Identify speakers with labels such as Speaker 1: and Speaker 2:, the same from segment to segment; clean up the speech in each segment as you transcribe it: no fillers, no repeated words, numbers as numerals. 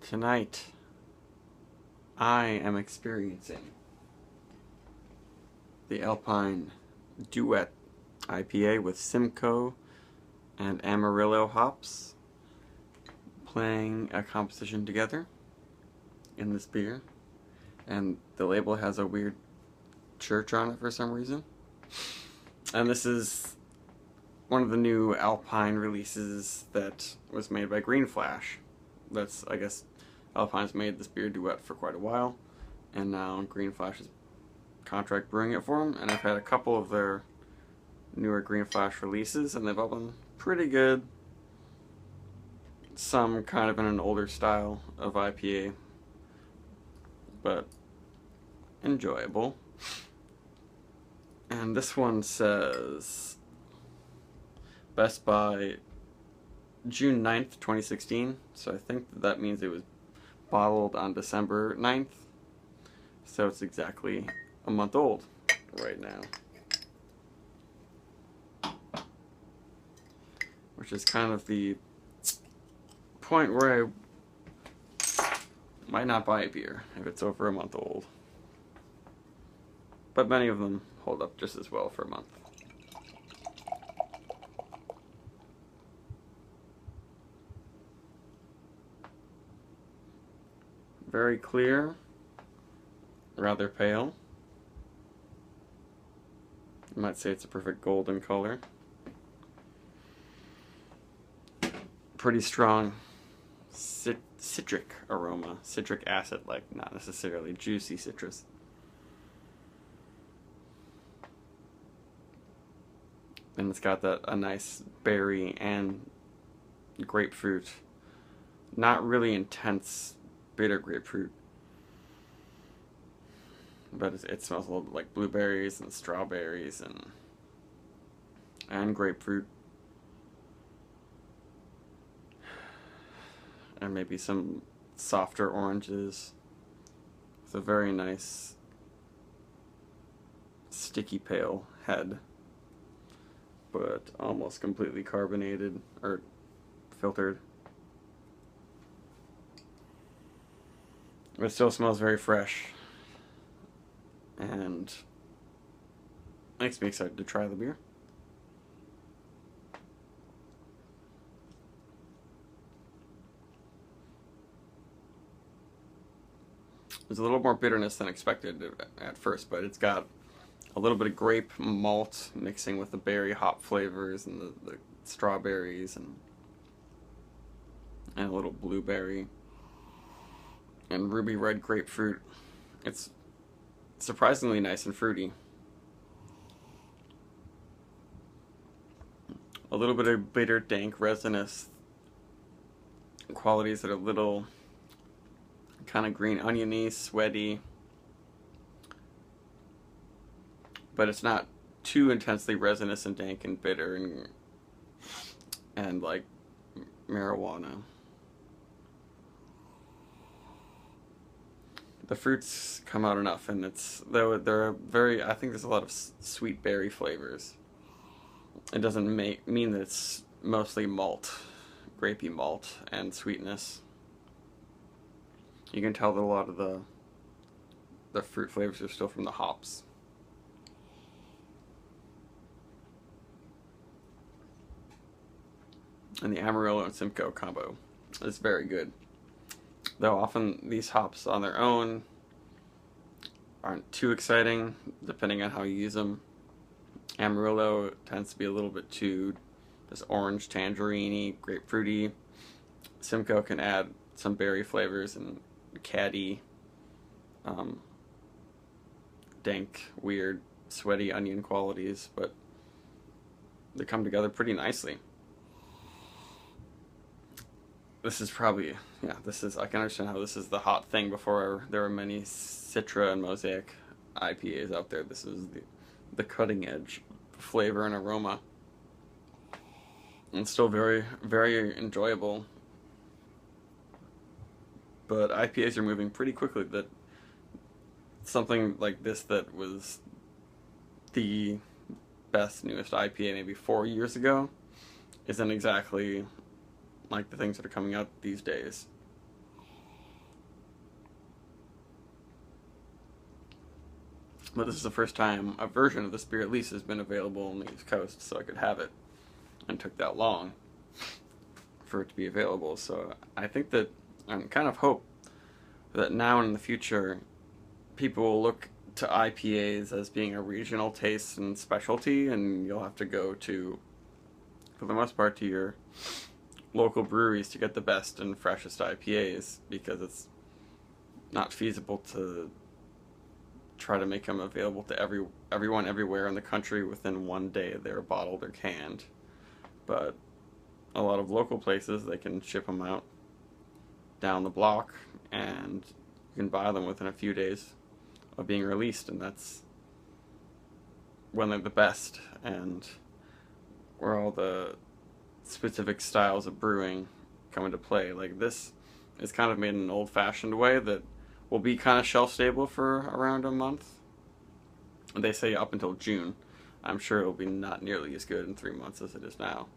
Speaker 1: Tonight, I am experiencing the Alpine Duet IPA with Simcoe and Amarillo hops, playing a composition together in this beer. And the label has a weird church on it for some reason. And this is one of the new Alpine releases that was made by Green Flash. That's, I guess, Alpine's made this beer duet for quite a while, and now Green Flash is contract brewing it for them, and I've had a couple of their newer Green Flash releases, and they've all been pretty good. Some kind of in an older style of IPA, but enjoyable. And this one says Best by June 9th, 2016, so I think that means it was bottled on December 9th, so it's exactly a month old right now, which is kind of the point where I might not buy a beer if it's over a month old, but many of them hold up just as well for a month. Very clear, rather pale. You might say it's a perfect golden color. Pretty strong citric aroma, citric acid, like not necessarily juicy citrus. And it's got a nice berry and grapefruit, not really intense bitter grapefruit, but it smells a little like blueberries and strawberries and grapefruit, and maybe some softer oranges. It's a very nice sticky pale head, but almost completely carbonated or filtered. It still smells very fresh, and makes me excited to try the beer. There's a little more bitterness than expected at first, but it's got a little bit of grape malt mixing with the berry hop flavors and the strawberries and a little blueberry and ruby red grapefruit. It's surprisingly nice and fruity. A little bit of bitter, dank, resinous qualities that are a little kind of green oniony, sweaty, but it's not too intensely resinous and dank and bitter and like marijuana. The fruits come out enough, and they're very, I think there's a lot of sweet berry flavors. It doesn't mean that it's mostly malt, grapey malt and sweetness. You can tell that a lot of the fruit flavors are still from the hops. And the Amarillo and Simcoe combo is very good. Though often these hops on their own aren't too exciting, depending on how you use them. Amarillo tends to be a little bit too this orange, tangerine-y, grapefruity. Simcoe can add some berry flavors and caddy, dank, weird, sweaty onion qualities, but they come together pretty nicely. This is probably, yeah, I can understand how this is the hot thing before there were many Citra and Mosaic IPAs out there. This is the cutting edge flavor and aroma. And still very, very enjoyable. But IPAs are moving pretty quickly. That something like this that was the best, newest IPA maybe 4 years ago isn't exactly like the things that are coming out these days. But this is the first time a version of this beer at least has been available on the East Coast, so I could have it. And it took that long for it to be available. So I think that I kind of hope that now and in the future, people will look to IPAs as being a regional taste and specialty, and you'll have to go to, for the most part, to your local breweries to get the best and freshest IPAs, because it's not feasible to try to make them available to everyone everywhere in the country within one day they're bottled or canned. But a lot of local places, they can ship them out down the block, and you can buy them within a few days of being released, and that's when they're the best, and where all the specific styles of brewing come into play. Like, this is kind of made in an old-fashioned way that will be kind of shelf-stable for around a month. They say up until June. I'm sure it'll be not nearly as good in 3 months as it is now.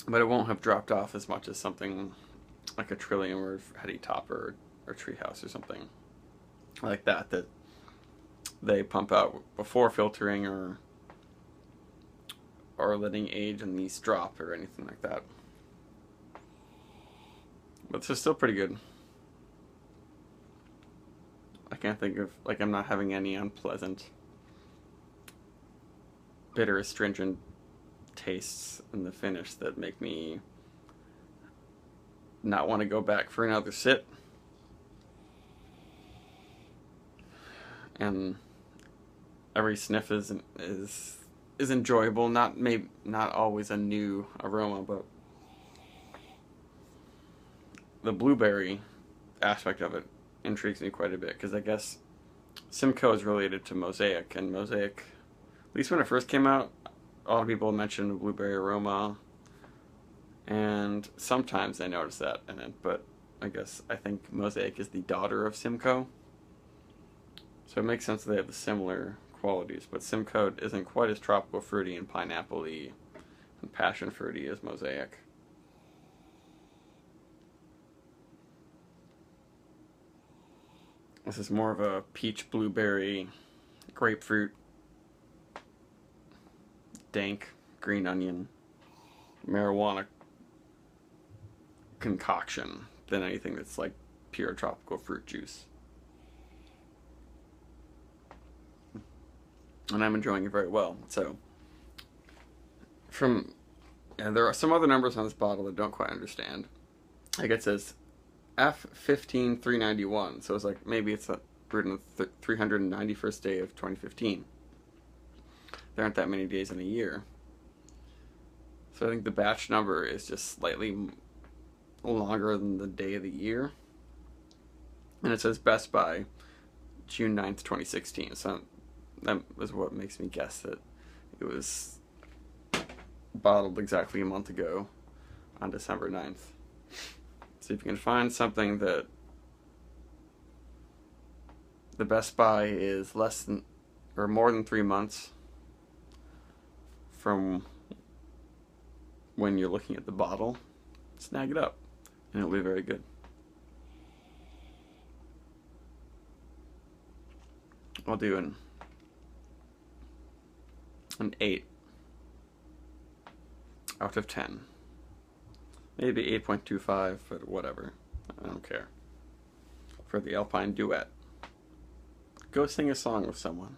Speaker 1: But it won't have dropped off as much as something like a Trillium or Heady Topper or Treehouse or something like that they pump out before filtering or letting age and yeast drop or anything like that. But this is still pretty good. I can't think of, like, I'm not having any unpleasant, bitter, astringent tastes in the finish that make me not want to go back for another sip. And every sniff is enjoyable. Not always a new aroma, but the blueberry aspect of it intrigues me quite a bit, because I guess Simcoe is related to Mosaic, and Mosaic, at least when it first came out, a lot of people mentioned the blueberry aroma, and sometimes I notice that in it, but I think Mosaic is the daughter of Simcoe, so it makes sense that they have the similar qualities, but Simcoe isn't quite as tropical fruity and pineapple-y and passion fruity as Mosaic. This is more of a peach, blueberry, grapefruit, dank, green onion, marijuana concoction than anything that's like pure tropical fruit juice. And I'm enjoying it very well. So, there are some other numbers on this bottle that I don't quite understand. Like, it says F15391, so it's like maybe it's brewed on the 391st day of 2015. There aren't that many days in a year, so I think the batch number is just slightly longer than the day of the year, and it says best by June 9th, 2016, so that is what makes me guess that it was bottled exactly a month ago on December 9th. See if you can find something that the best by is less than or more than 3 months from when you're looking at the bottle. Snag it up, and it'll be very good. I'll do an 8 out of 10. Maybe 8.25, but whatever. I don't care. For the Alpine Duet. Go sing a song with someone.